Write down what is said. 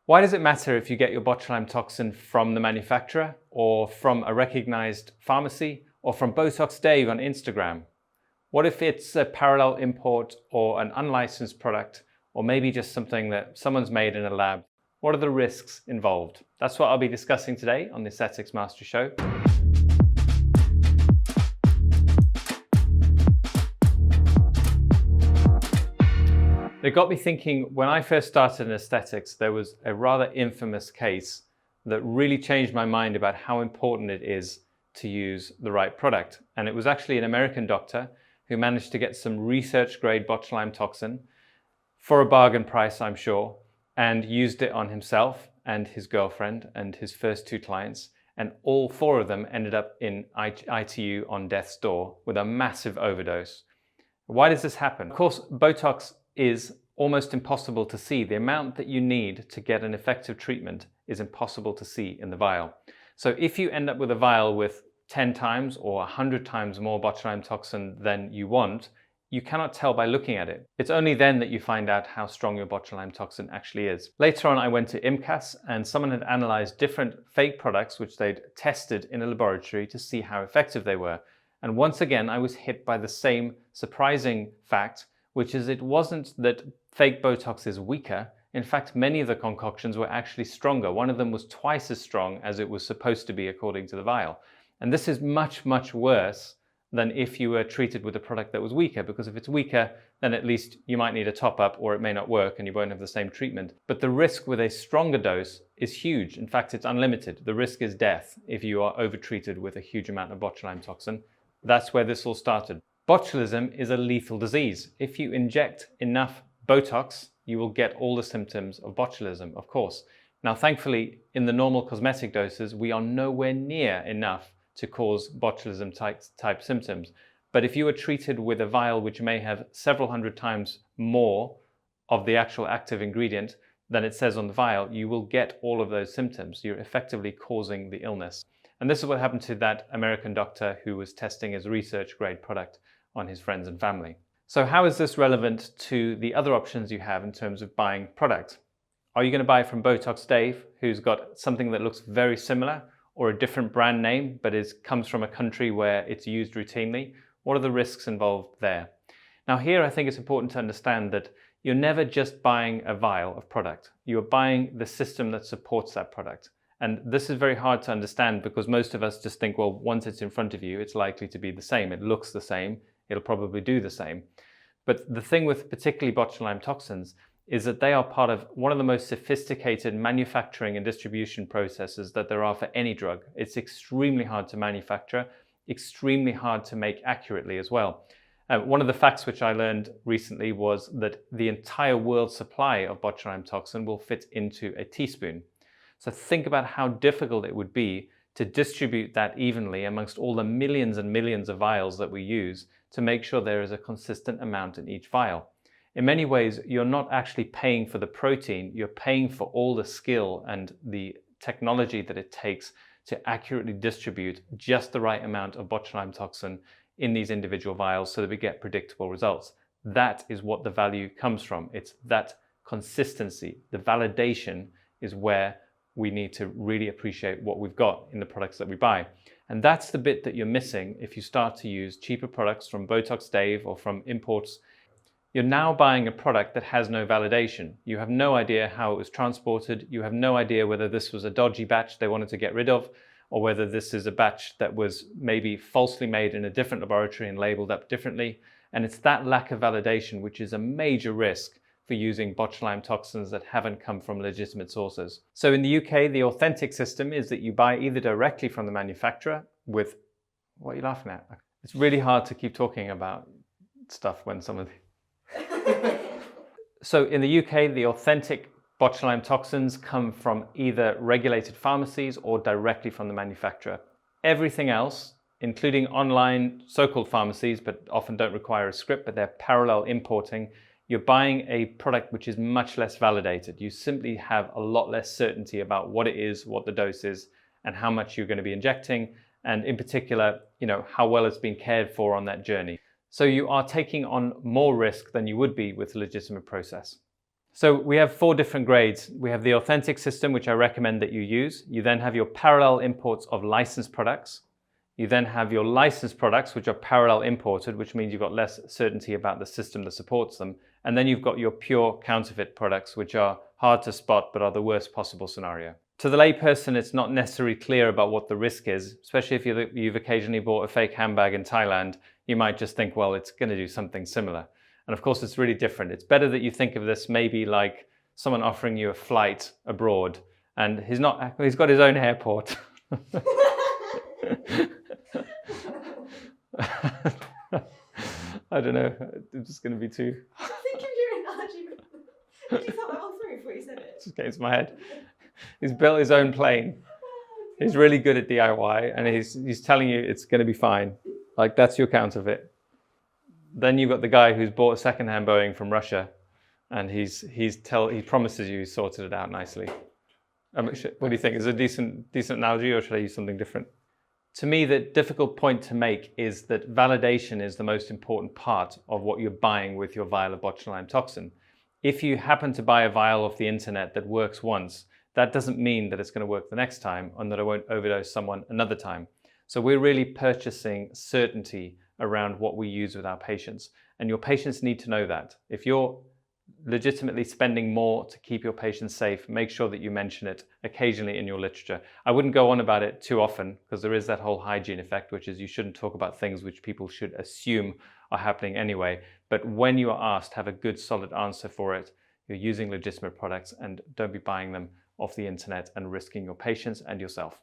Why does it matter if you get your botulinum toxin from the manufacturer or from a recognized pharmacy or from Botox Dave on Instagram? What if it's a parallel import or an unlicensed product, or maybe just something that someone's made in a lab? What are the risks involved? That's what I'll be discussing today on the Aesthetics Master Show. It got me thinking, when I first started in aesthetics, there was a rather infamous case that really changed my mind about how important it is to use the right product. And it was actually an American doctor who managed to get some research-grade botulinum toxin for a bargain price, I'm sure, and used it on himself and his girlfriend and his first two clients. And all four of them ended up in ITU on death's door with a massive overdose. Why does this happen? Of course, Botox is almost impossible to see. The amount that you need to get an effective treatment is impossible to see in the vial. So if you end up with a vial with 10 times or 100 times more botulinum toxin than you want, you cannot tell by looking at it. It's only then that you find out how strong your botulinum toxin actually is. Later on, I went to IMCAS and someone had analyzed different fake products which they'd tested in a laboratory to see how effective they were. And once again, I was hit by the same surprising fact, which is it wasn't that fake Botox is weaker. In fact, many of the concoctions were actually stronger. One of them was twice as strong as it was supposed to be according to the vial. And this is much, much worse than if you were treated with a product that was weaker, because if it's weaker, then at least you might need a top-up or it may not work and you won't have the same treatment. But the risk with a stronger dose is huge. In fact, it's unlimited. The risk is death if you are overtreated with a huge amount of botulinum toxin. That's where this all started. Botulism is a lethal disease. If you inject enough Botox, you will get all the symptoms of botulism, of course. Now, thankfully, in the normal cosmetic doses, we are nowhere near enough to cause botulism type symptoms. But if you are treated with a vial which may have several hundred times more of the actual active ingredient than it says on the vial, you will get all of those symptoms. You're effectively causing the illness. And this is what happened to that American doctor who was testing his research-grade product on his friends and family. So how is this relevant to the other options you have in terms of buying product? Are you going to buy from Botox Dave, who's got something that looks very similar, or a different brand name, but comes from a country where it's used routinely? What are the risks involved there? Now here, I think it's important to understand that you're never just buying a vial of product. You're buying the system that supports that product. And this is very hard to understand because most of us just think, well, once it's in front of you, it's likely to be the same. It looks the same. It'll probably do the same. But the thing with particularly botulinum toxins is that they are part of one of the most sophisticated manufacturing and distribution processes that there are for any drug. It's extremely hard to manufacture, extremely hard to make accurately as well. One of the facts which I learned recently was that the entire world's supply of botulinum toxin will fit into a teaspoon. So think about how difficult it would be to distribute that evenly amongst all the millions and millions of vials that we use to make sure there is a consistent amount in each vial. In many ways, you're not actually paying for the protein, you're paying for all the skill and the technology that it takes to accurately distribute just the right amount of botulinum toxin in these individual vials so that we get predictable results. That is what the value comes from. It's that consistency. The validation is where we need to really appreciate what we've got in the products that we buy. And that's the bit that you're missing if you start to use cheaper products from Botox Dave or from imports. You're now buying a product that has no validation. You have no idea how it was transported. You have no idea whether this was a dodgy batch they wanted to get rid of, or whether this is a batch that was maybe falsely made in a different laboratory and labeled up differently. And it's that lack of validation which is a major risk for using botulinum toxins that haven't come from legitimate sources. So in the UK, the authentic system is that you buy either directly from the manufacturer with, what are you laughing at? It's really hard to keep talking about stuff when someone... So in the UK, the authentic botulinum toxins come from either regulated pharmacies or directly from the manufacturer. Everything else, including online so-called pharmacies, but often don't require a script, but they're parallel importing, you're buying a product which is much less validated. You simply have a lot less certainty about what it is, what the dose is, and how much you're going to be injecting, and in particular, how well it's been cared for on that journey. So you are taking on more risk than you would be with a legitimate process. So we have 4 different grades. We have the authentic system, which I recommend that you use. You then have your parallel imports of licensed products. You then have your licensed products, which are parallel imported, which means you've got less certainty about the system that supports them. And then you've got your pure counterfeit products, which are hard to spot, but are the worst possible scenario. To the layperson, it's not necessarily clear about what the risk is, especially if you've occasionally bought a fake handbag in Thailand. You might just think, well, it's going to do something similar. And of course, it's really different. It's better that you think of this maybe like someone offering you a flight abroad, and he's got his own airport. I don't know. It's just going to be too. Think of your analogy. Did you thought that one through before you said it? Just came to my head. He's built his own plane. He's really good at DIY, and he's telling you it's going to be fine. Like, that's your counterfeit. Then you've got the guy who's bought a second-hand Boeing from Russia, and he promises you he's sorted it out nicely. What do you think? Is it a decent analogy, or should I use something different? To me, the difficult point to make is that validation is the most important part of what you're buying with your vial of botulinum toxin. If you happen to buy a vial off the internet that works once, that doesn't mean that it's going to work the next time and that I won't overdose someone another time. So we're really purchasing certainty around what we use with our patients. And your patients need to know that. If you're legitimately spending more to keep your patients safe, make sure that you mention it occasionally in your literature. I wouldn't go on about it too often, because there is that whole hygiene effect, which is you shouldn't talk about things which people should assume are happening anyway. But when you are asked, have a good solid answer for it. You're using legitimate products, and don't be buying them off the internet and risking your patients and yourself.